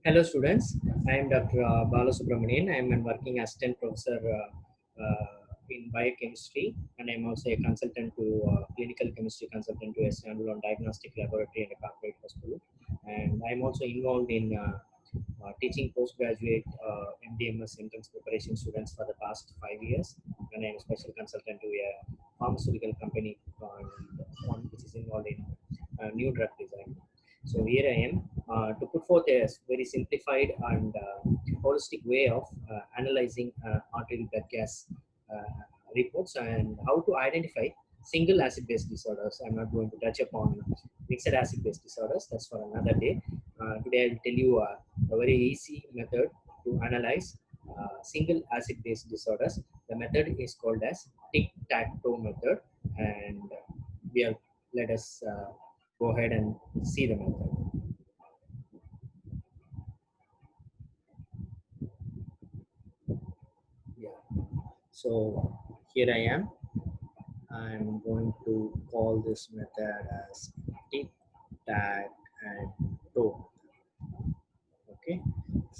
Hello students, I am Dr. Bala I am a working assistant professor in biochemistry, and I am also a consultant to clinical chemistry consultant to a standalone diagnostic laboratory and a corporate hospital. And I am also involved in teaching postgraduate MDMS entrance preparation students for the past 5 years, and I am a special consultant to a pharmaceutical company one which is involved in new drug design. So here I am to put forth a very simplified and holistic way of analyzing arterial blood gas reports and how to identify single acid-base disorders. I'm not going to touch upon mixed acid-base disorders. That's for another day. Today I will tell you a very easy method to analyze single acid-base disorders. The method is called as tic-tac-toe method, and we are let us go ahead and see the method. Yeah. So here I am. I'm going to call this method as tic, tac, and toe. Okay,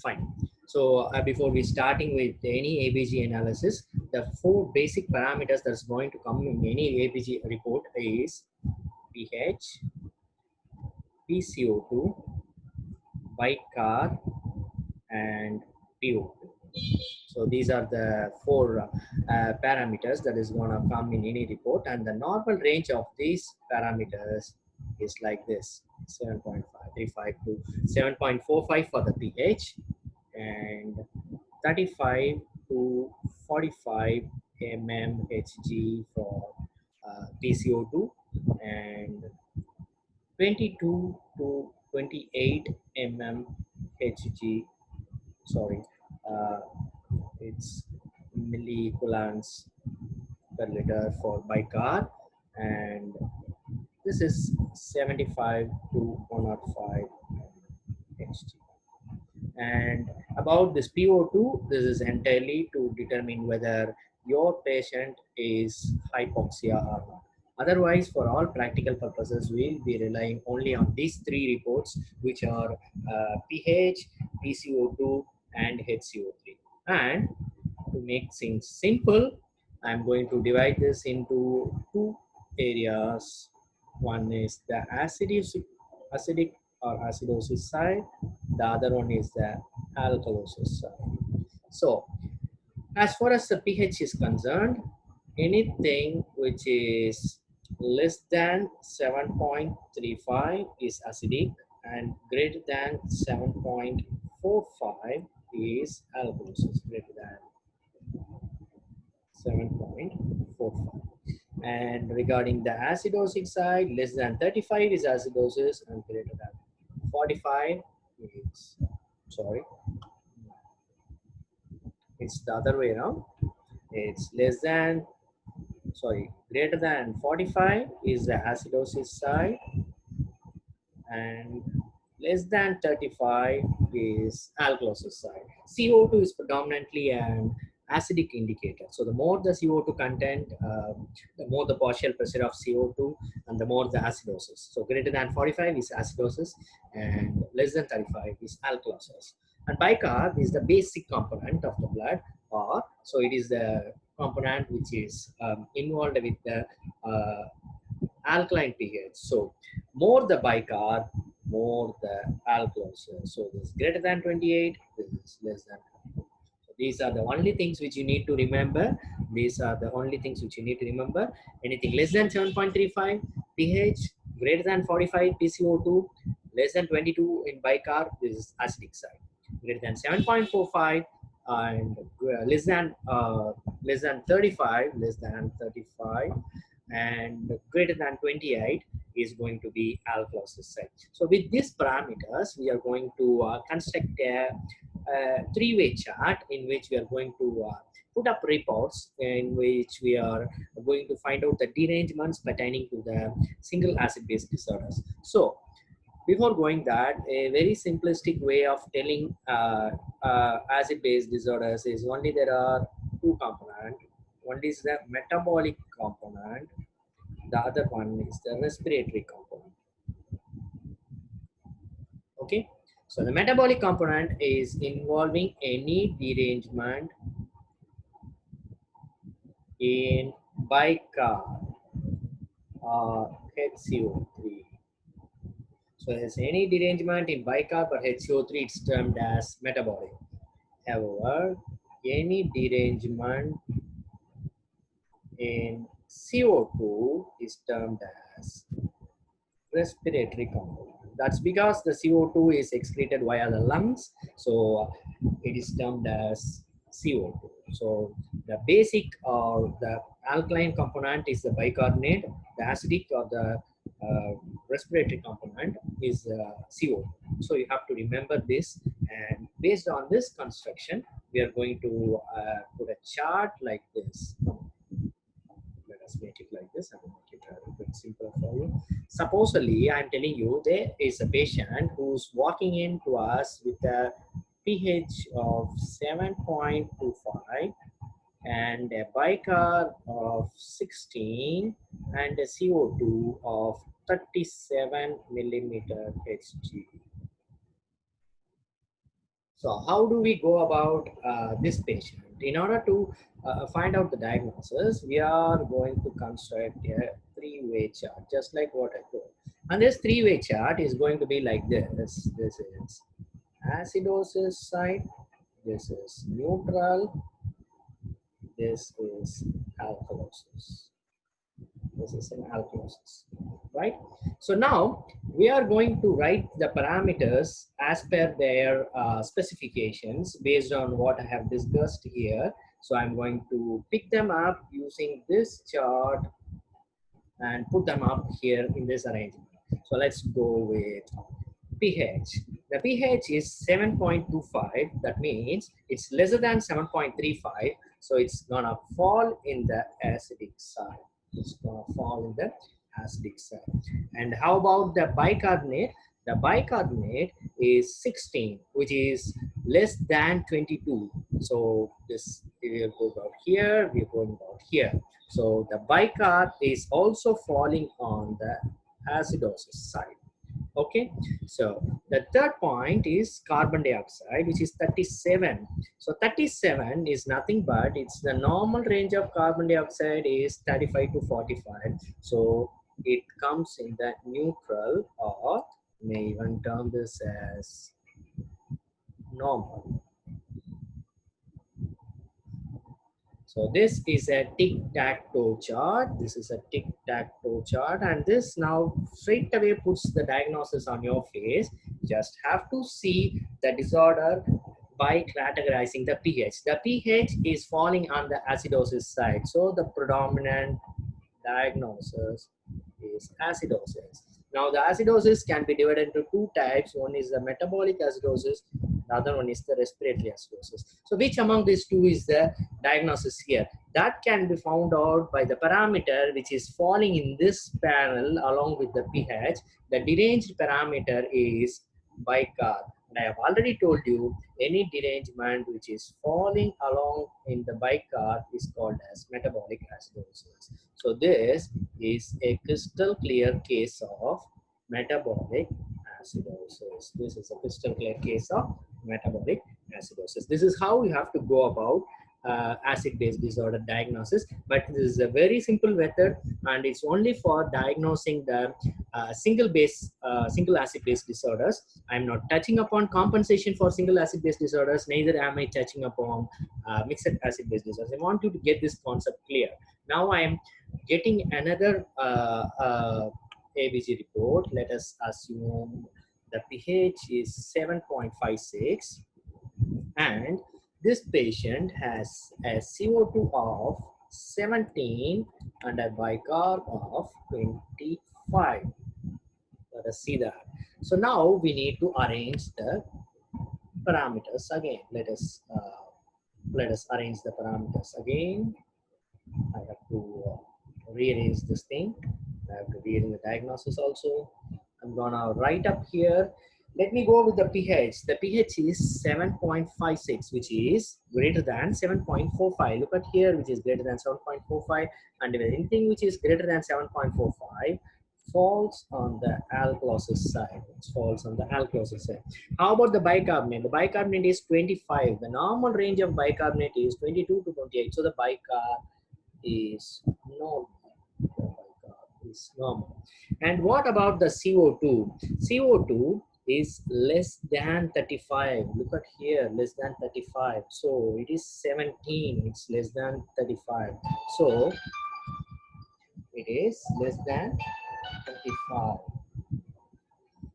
fine. So before we starting with any ABG analysis, the four basic parameters that's going to come in any ABG report is pH, PCO2, bicarb, and PO2. So these are the four parameters that is going to come in any report, and the normal range of these parameters is like this: 7.535 to 7.45 for the pH, and 35 to 45 mmHg for PCO2, and 22 to 28 mmHg. Sorry. It's milliequivalents per liter for bicarb, and this is 75 to 105 Hg. And about this PO2, this is entirely to determine whether your patient is hypoxia or not. Otherwise, for all practical purposes, we'll be relying only on these three reports, which are pH, PCO2, and HCO3. And to make things simple, I'm going to divide this into two areas. One is the acidic or acidosis side. The other one is the alkalosis side. So, as far as the pH is concerned, anything which is less than 7.35 is acidic, and greater than 7.45 is alkalosis, greater than 7.45. And regarding the acidosis side, less than 35 is acidosis, and greater than 45 is, sorry, it's the other way around. It's less than, sorry, greater than 45 is the acidosis side, and less than 35 is alkalosis side. CO2 is predominantly an acidic indicator. So the more the CO2 content, the more the partial pressure of CO2, and the more the acidosis. So greater than 45 is acidosis, and less than 35 is alkalosis. And bicarb is the basic component of the blood, or so it is the component which is involved with the alkaline pH. So more the bicarb, more the alkalosis. So this is greater than 28, this is less than. So these are the only things which you need to remember. These are the only things which you need to remember. Anything less than 7.35 pH, greater than 45 PCO2, less than 22 in bicarb, this is acidic side. Greater than 7.45 and less than 35, and greater than 28 is going to be alkalosis side. So with these parameters, we are going to construct a three-way chart in which we are going to put up reports in which we are going to find out the derangements pertaining to the single acid-base disorders. So before going that, a very simplistic way of telling acid-base disorders is only there are two components. One is the metabolic component, the other one is the respiratory component. Okay, So the metabolic component is involving any derangement in bicarb or HCO3. So there's any derangement in bicarb or HCO3, it's termed as metabolic. However, any derangement in CO2 is termed as respiratory component. That's because the CO2 is excreted via the lungs, so it is termed as CO2. So the basic or the alkaline component is the bicarbonate, the acidic or the respiratory component is CO2. So you have to remember this, and based on this construction, we are going to put a chart like this. Let us make it like this. I will make it a bit simpler for you. Supposedly, I'm telling you there is a patient who's walking in to us with a pH of 7.25 and a bicarb of 16 and a CO2 of 37 millimeter Hg. So how do we go about this patient? In order to find out the diagnosis, we are going to construct a three-way chart, just like what I told. And this three-way chart is going to be like this. This is acidosis side, this is neutral, this is alkalosis. This is an alkalosis, right? So now we are going to write the parameters as per their specifications based on what I have discussed here. So I'm going to pick them up using this chart and put them up here in this arrangement. So let's go with pH. The pH is 7.25. That means it's lesser than 7.35. So it's gonna fall in the acidic side. It's gonna fall in the acidic side. And how about the bicarbonate? The bicarbonate is 16, which is less than 22. So this we will go about here, we're going about here. So the bicarb is also falling on the acidosis side. Okay, so the third point is carbon dioxide, which is 37. So 37 is nothing but it's the normal range of carbon dioxide is 35 to 45. So it comes in the neutral, or may even term this as normal. So this is a tic-tac-toe chart. This is a tic-tac-toe chart, and this now straight away puts the diagnosis on your face. Just have to see the disorder by categorizing the pH. The pH is falling on the acidosis side. So the predominant diagnosis is acidosis. Now the acidosis can be divided into two types. One is the metabolic acidosis, the other one is the respiratory acidosis. So which among these two is the diagnosis here? That can be found out by the parameter which is falling in this panel along with the pH. The deranged parameter is bicarb. And I have already told you any derangement which is falling along in the bicarb is called as metabolic acidosis. So this is a crystal clear case of metabolic acidosis. This is a crystal clear case of metabolic acidosis. This is how you have to go about acid-base disorder diagnosis, but this is a very simple method, and it's only for diagnosing the single acid-base disorders. I'm not touching upon compensation for single acid-base disorders, neither am I touching upon mixed acid-base disorders. I want you to get this concept clear. Now I am getting another ABG report. Let us assume the pH is 7.56 and this patient has a CO2 of 17 and a bicarb of 25. Let us see that. So now we need to arrange the parameters again. Let us arrange the parameters again. I have to rearrange this thing. I have to rearrange the diagnosis also. I'm gonna write up here. Let me go with the pH. The pH is 7.56, which is greater than 7.45. Look at here, which is greater than 7.45, and anything which is greater than 7.45 falls on the alkalosis side. It falls on the alkalosis side. How about the bicarbonate? The bicarbonate is 25. The normal range of bicarbonate is 22 to 28. So the bicarb is normal. The bicarb is normal. And what about the CO2? CO2 is less than 35. Look at here, less than 35. So it is 17. It's less than 35. So it is less than 35.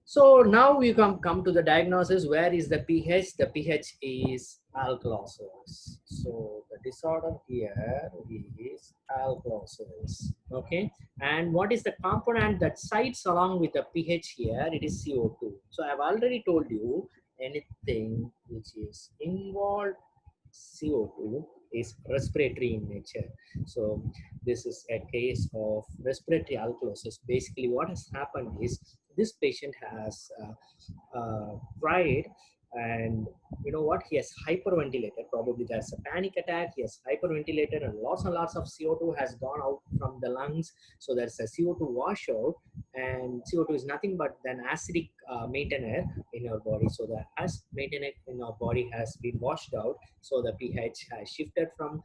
So now we come to the diagnosis. Where is the pH? The pH is alkalosis. So the disorder here is alkalosis. Okay. And what is the component that sides along with the pH here? It is CO2. So I've already told you anything which is involved CO2 is respiratory in nature. So this is a case of respiratory alkalosis. Basically what has happened is this patient has tried, and you know what, he has hyperventilated. Probably there's a panic attack. He has hyperventilated and lots of CO2 has gone out from the lungs. So there's a CO2 washout, and CO2 is nothing but an acidic maintainer in our body. So the acid maintainer in our body has been washed out. So the pH has shifted from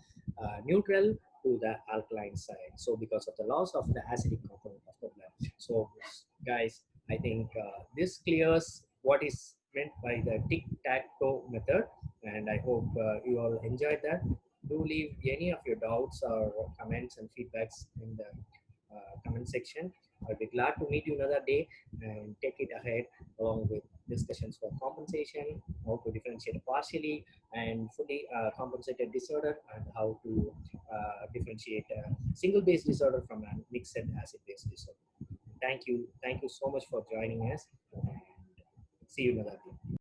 neutral to the alkaline side. So because of the loss of the acidic component of the blood. So guys, I think this clears what is meant by the tic-tac-toe method, and I hope you all enjoyed that. Do leave any of your doubts or comments and feedbacks in the comment section. I'll be glad to meet you another day and take it ahead along with discussions for compensation, how to differentiate partially and fully compensated disorder, and how to differentiate a single base disorder from a mixed acid base disorder. Thank you so much for joining us, and see you another day.